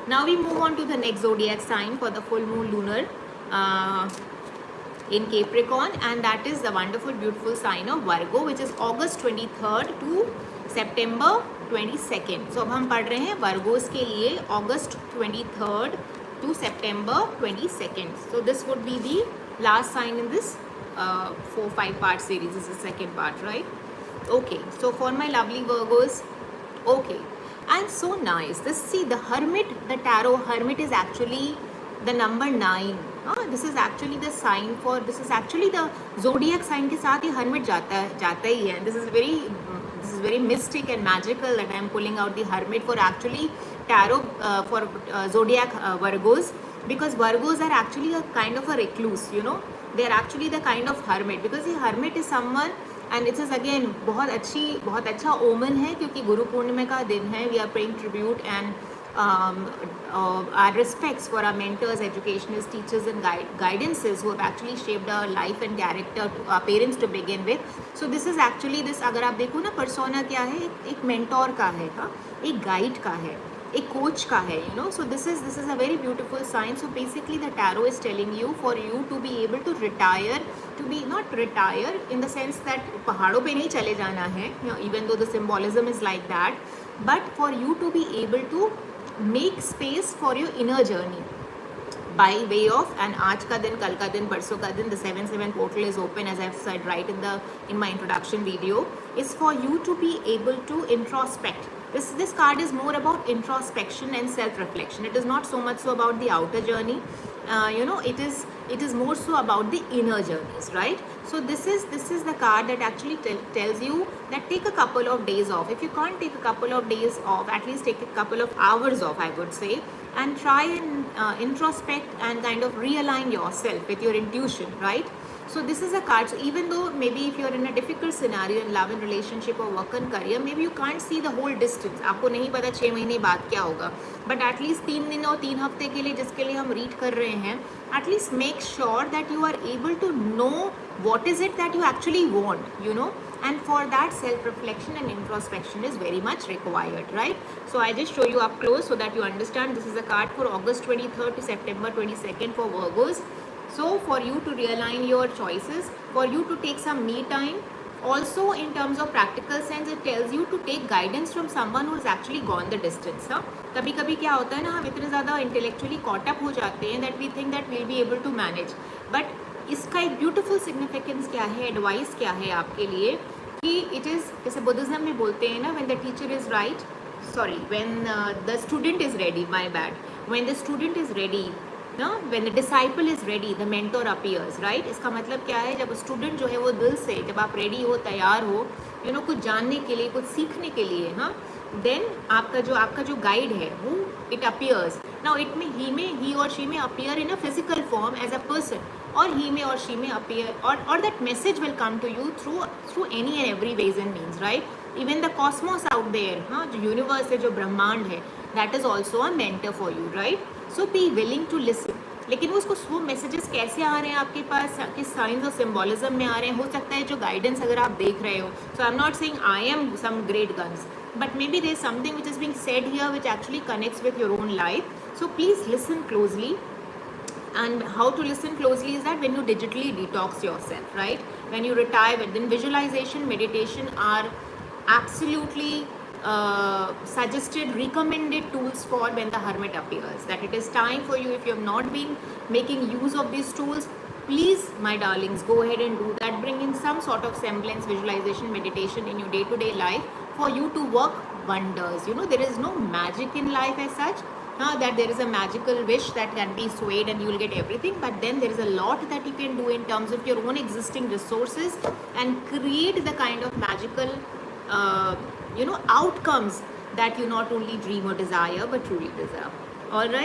Now we move on to the next zodiac sign for the full moon lunar in Capricorn, and that is the wonderful, beautiful sign of Virgo, which is August 23rd to September 22nd. So अब हम पढ़ रहे हैं Virgos के लिए August 23rd to September 22nd. So this would be the last sign in this 4-5 part series. This is the second part, right? Okay, so for my lovely Virgos, okay, and so nice. This, see, the Hermit, the tarot Hermit is actually the number 9. This is actually the sign for, this is actually the zodiac sign के साथ ही Hermit जाता ही है. This is very mystic and magical that I am pulling out the Hermit for actually tarot for zodiac Virgos, because Virgos are actually a kind of a recluse, you know. They are actually the kind of hermit, because the hermit is someone, and it is again बहुत अच्छा omen है, क्योंकि गुरु पूर्णिमा का दिन है. We are paying tribute and our respects for our mentors, educators, teachers and guidances who have actually shaped our life and character, our parents to begin with. So this is actually this, अगर आप देखो ना, persona क्या है, एक mentor का है, हाँ, एक guide का है, एक कोच का है, you know. So this is a very beautiful sign. So basically the tarot is telling you for you to be able to retire, to be not retire in the sense that पहाड़ों पे नहीं चले जाना है, you know, even though the symbolism is like that, but for you to be able to make space for your inner journey by way of, and आज का दिन, कल का दिन, परसों का दिन, the 7/7 portal is open, as I've said right in my introduction video, is for you to be able to introspect. This card is more about introspection and self-reflection. It is not so much so about the outer journey. You know, it is more so about the inner journeys, right? So this is the card that actually tells you that take a couple of days off. If you can't take a couple of days off, at least take a couple of hours off, I would say, and try and introspect and kind of realign yourself with your intuition, right? So this is a card. So even though maybe if you're in a difficult scenario in love and relationship or work and career, maybe you can't see the whole distance. आपको नहीं पता 6 महीने बाद क्या होगा, but at least 3 दिन और 3 हफ्ते के लिए जिसके लिए हम रीड कर रहे हैं, at least make sure that you are able to know what is it that you actually want, you know. And for that, self-reflection and introspection is very much required, right? So I just show you up close so that you understand. This is a card for August 23rd to September 22nd for Virgos. So for you to realign your choices, for you to take some me time. Also in terms of practical sense, it tells you to take guidance from someone who has actually gone the distance. कभी कभी क्या होता है ना, हम इतने ज़्यादा intellectually caught up हो जाते हैं that we think that we'll be able to manage. But इसका एक ब्यूटिफुल सिग्निफिकेंस क्या है, एडवाइस क्या है आपके लिए, कि इट इज़, जैसे बुद्धिज्म में बोलते हैं ना, when the teacher is right, sorry, when the student is ready, my bad, when the student is ready, ना, when the disciple is ready, the mentor appears, right. इसका मतलब क्या है, जब स्टूडेंट जो है वो दिल से, जब आप रेडी हो, तैयार हो, यू नो, कुछ जानने के लिए, कुछ सीखने के लिए, हाँ, देन आपका जो गाइड है वो इट अपीयर्स. नाउ इट में ही or she may appear in a physical form as a person, or he may or she may appear, or that message will come to you through any and every ways and means, right? Even the cosmos out there, हाँ, जो universe है, जो ब्रह्मांड है, that is also a mentor for you, right? So be willing to listen. लेकिन वो messages कैसे आ रहे हैं आपके पास, किस साइंस और सिम्बोलिज्म में आ रहे हैं, हो सकता है जो गाइडेंस अगर आप देख रहे हो. So I am not saying I am some great guns, but maybe there is something which is being said here which actually connects with your own life. So please listen closely. And how to listen closely is that when you digitally detox yourself, right? When you retire, then visualization, meditation are absolutely suggested, recommended tools for when the hermit appears. That it is time for you, if you have not been making use of these tools, please, my darlings, go ahead and do that. Bring in some sort of semblance, visualization, meditation in your day-to-day life for you to work wonders. You know, there is no magic in life as such. That there is a magical wish that can be swayed and you will get everything, but then there is a lot that you can do in terms of your own existing resources and create the kind of magical you know, outcomes that you not only dream or desire but truly deserve. All right.